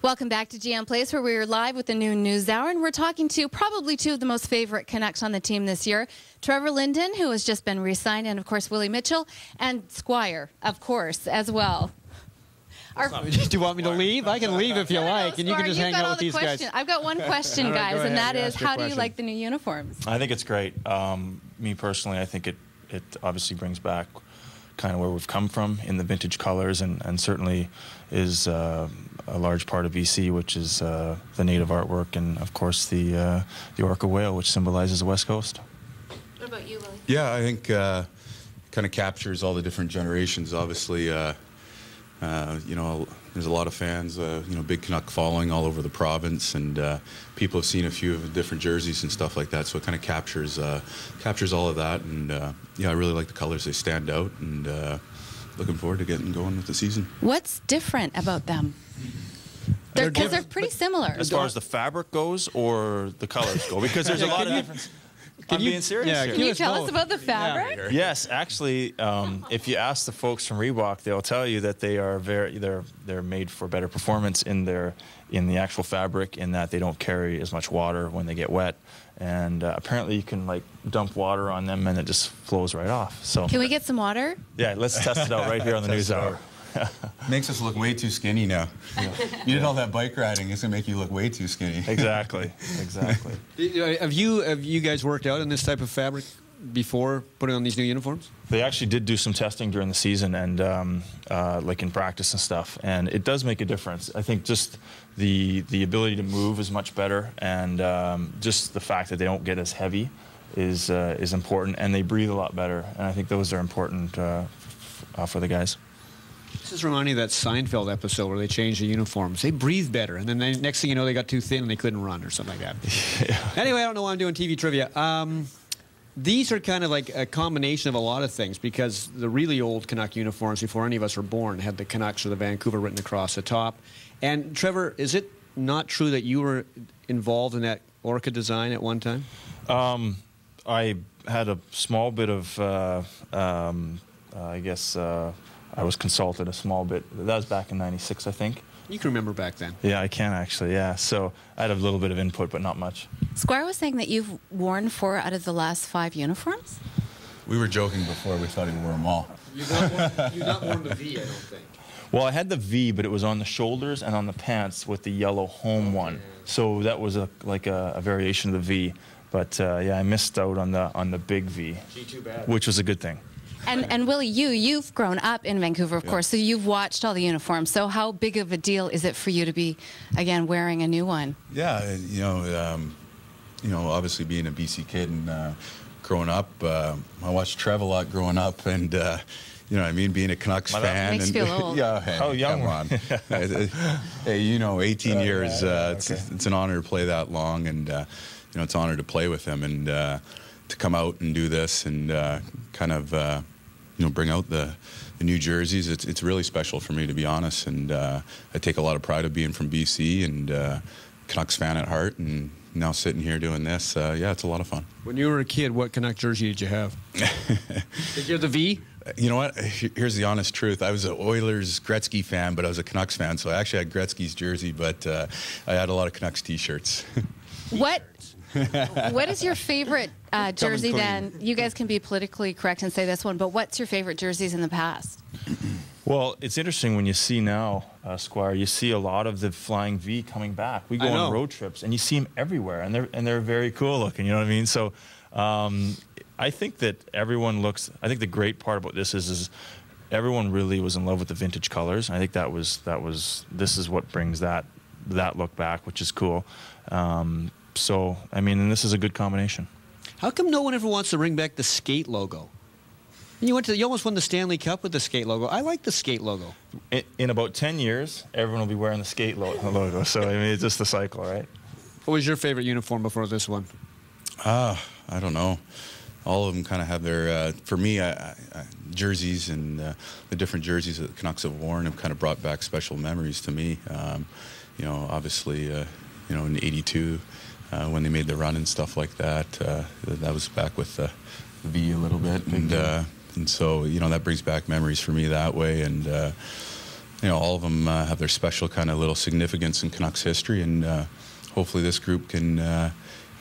Welcome back to GM Place, where we are live with the noon news hour, and we're talking to probably two of the most favorite Canucks on the team this year. Trevor Linden, who has just been re-signed, and of course Willie Michell, and Squire, of course, as well. Do you want me to leave? I can leave if you like, and you can just hang out with these guys. I've got one question, guys, and that is, how do you like the new uniforms? I think it's great. Me personally, I think it obviously brings back kind of where we've come from in the vintage colors, and certainly is a large part of BC, which is the native artwork, and of course the orca whale, which symbolizes the West Coast. What about you, Willie? Yeah, I think kind of captures all the different generations. Obviously, you know, there's a lot of fans, you know, big Canuck following all over the province, and people have seen a few of the different jerseys and stuff like that. So it kind of captures all of that, and yeah, I really like the colors. They stand out, and looking forward to getting going with the season. What's different about them? Because they're pretty similar. As far as the fabric goes, or the colors go, because there's a lot of difference. I'm being serious here. Can you tell us about the fabric? Yeah. Yes, actually, if you ask the folks from Reebok, they'll tell you that they are they're made for better performance in the actual fabric, in that they don't carry as much water when they get wet, and apparently you can like dump water on them and it just flows right off. So can we get some water? Yeah, let's test it out right here on the news hour. Makes us look way too skinny now. Yeah. You did all that bike riding, it's gonna make you look way too skinny. Exactly, exactly. Have you guys worked out in this type of fabric before putting on these new uniforms? They actually did do some testing during the season, and like in practice and stuff, and it does make a difference. I think just the ability to move is much better, and just the fact that they don't get as heavy is important, and they breathe a lot better, and I think those are important for the guys. This is reminding me of that Seinfeld episode where they changed the uniforms. They breathe better, and then next thing you know, they got too thin and they couldn't run or something like that. Yeah. Anyway, I don't know why I'm doing TV trivia. These are kind of like a combination of a lot of things, because the really old Canuck uniforms, before any of us were born, had the Canucks or the Vancouver written across the top. And Trevor, is it not true that you were involved in that orca design at one time? I had a small bit of, I guess, I was consulted a small bit. That was back in '96, I think. You can remember back then. Yeah, I can actually, yeah. So I had a little bit of input, but not much. Squire was saying that you've worn 4 out of the last 5 uniforms? We were joking before. We thought he wore them all. You've not worn the V, I don't think. Well, I had the V, but it was on the shoulders and on the pants with the yellow home one. So that was like a variation of the V. But yeah, I missed out on the big V, too bad. Which was a good thing. And Willie, you've grown up in Vancouver, of course, so you've watched all the uniforms. So how big of a deal is it for you to be, again, wearing a new one? Yeah, you know, obviously being a BC kid and growing up, I watched Trev a lot growing up, and you know what I mean, being a Canucks fan. Makes you feel old. Yeah, hey, how young? Come on. Hey, you know, 18 years. It's an honor to play that long, and you know, it's an honor to play with him, and to come out and do this and kind of you know, bring out the new jerseys. It's really special for me, to be honest, and I take a lot of pride of being from BC and Canucks fan at heart, and now sitting here doing this, yeah, it's a lot of fun. When you were a kid, what Canuck jersey did you have? Did you have the V? You know what? Here's the honest truth. I was an Oilers Gretzky fan, but I was a Canucks fan, so I actually had Gretzky's jersey, but I had a lot of Canucks T-shirts. What is your favorite jersey then? You guys can be politically correct and say this one, but what's your favorite jerseys in the past? Well, it's interesting when you see now, Squire, you see a lot of the flying V coming back. We go on road trips and you see them everywhere, and they're very cool looking, you know what I mean? So I think that everyone looks, I think the great part about this is everyone really was in love with the vintage colors. I think this is what brings that look back, which is cool. So, I mean, and this is a good combination. How come no one ever wants to bring back the skate logo? You almost won the Stanley Cup with the skate logo. I like the skate logo. In about 10 years, everyone will be wearing the skate logo. So, I mean, it's just the cycle, right? What was your favorite uniform before this one? I don't know. All of them kind of have their, for me, jerseys and the different jerseys that the Canucks have worn have kind of brought back special memories to me. You know, obviously, you know, in '82, when they made the run and stuff like that, that was back with the V a little bit, and so, you know, that brings back memories for me that way. And all of them have their special kind of little significance in Canucks history, and hopefully this group can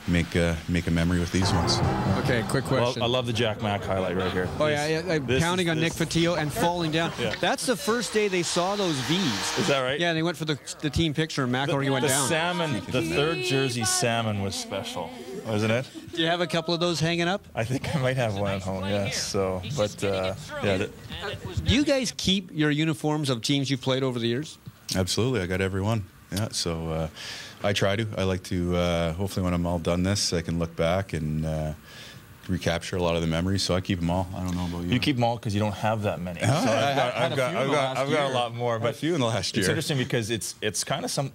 make a memory with these ones. Okay, quick question. Well, I love the Jack Mack highlight right here. Oh, yeah, pounding on Nick Fotillo and falling down. Yeah. That's the first day they saw those Vs. Is that right? Yeah, they went for the team picture, and Mack already went down. Salmon, the third jersey salmon was special, wasn't it? Do you have a couple of those hanging up? I think I might have one at home, yes. So, but, yeah. Do you guys keep your uniforms of teams you've played over the years? Absolutely, I got every one. Yeah, so I try to. I like to, hopefully when I'm all done this, I can look back and recapture a lot of the memories, so I keep them all. I don't know about you. You keep them all because you don't have that many. So I've got a lot more. But a few in the last year. It's interesting because it's kind of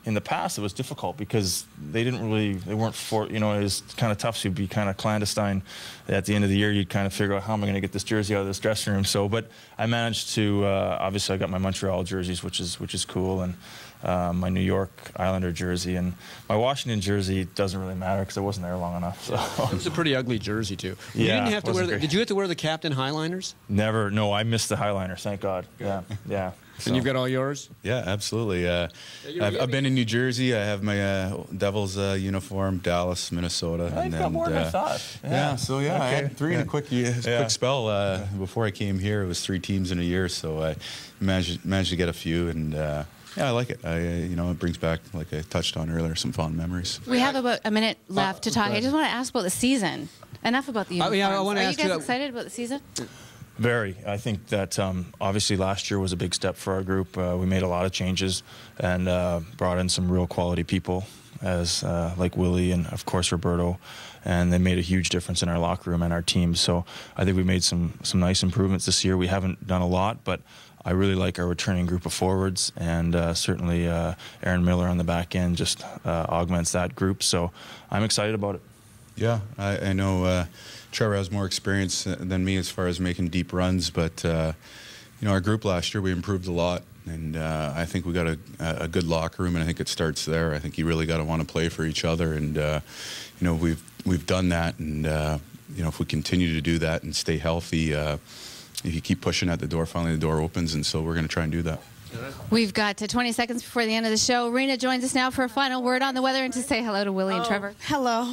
in the past it was difficult because they weren't it was kind of tough. So you'd be kind of clandestine. At the end of the year, you'd kind of figure out how am I going to get this jersey out of this dressing room. So, but I managed to. Obviously, I got my Montreal jerseys, which is cool, and my New York Islander jersey, and my Washington jersey doesn't really matter because I wasn't there long enough. So it's a pretty ugly jersey too. Yeah, you didn't have to wear. Did you have to wear the captain highliners? Never. No, I missed the highliners. Thank God. Yeah. And you've got all yours? Yeah, absolutely. I've been in New Jersey. I have my Devils uniform, Dallas, Minnesota. And then, got more than I thought. Yeah, so I had three in a quick spell. Before I came here, it was 3 teams in a year, so I managed to get a few, and yeah, I like it. It brings back, like I touched on earlier, some fond memories. We have about a minute left to talk. I just want to ask about the season. Enough about the uniforms. I want to ask you guys excited about the season? Very. I think that obviously last year was a big step for our group. We made a lot of changes and brought in some real quality people, as like Willie and of course Roberto, and they made a huge difference in our locker room and our team. So I think we made some nice improvements this year. We haven't done a lot, but I really like our returning group of forwards, and certainly Aaron Miller on the back end just augments that group. So I'm excited about it. Yeah, I know Trevor has more experience than me as far as making deep runs, but our group last year, we improved a lot, and I think we got a good locker room, and I think it starts there. I think you really got to want to play for each other, and we've done that, and if we continue to do that and stay healthy, if you keep pushing at the door, finally the door opens, and so we're going to try and do that. We've got 20 seconds before the end of the show. Rena joins us now for a final word on the weather and to say hello to Willie and Trevor. Hello.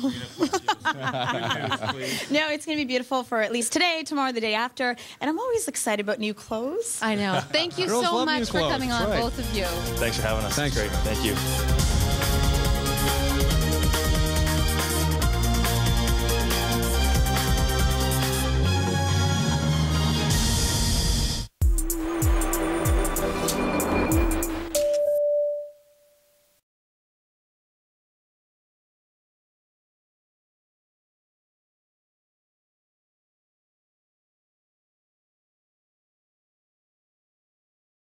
No, it's going to be beautiful for at least today, tomorrow, the day after. And I'm always excited about new clothes. I know. Thank you so much for coming on, both of you. Thanks for having us. Thanks. Great. Thank you.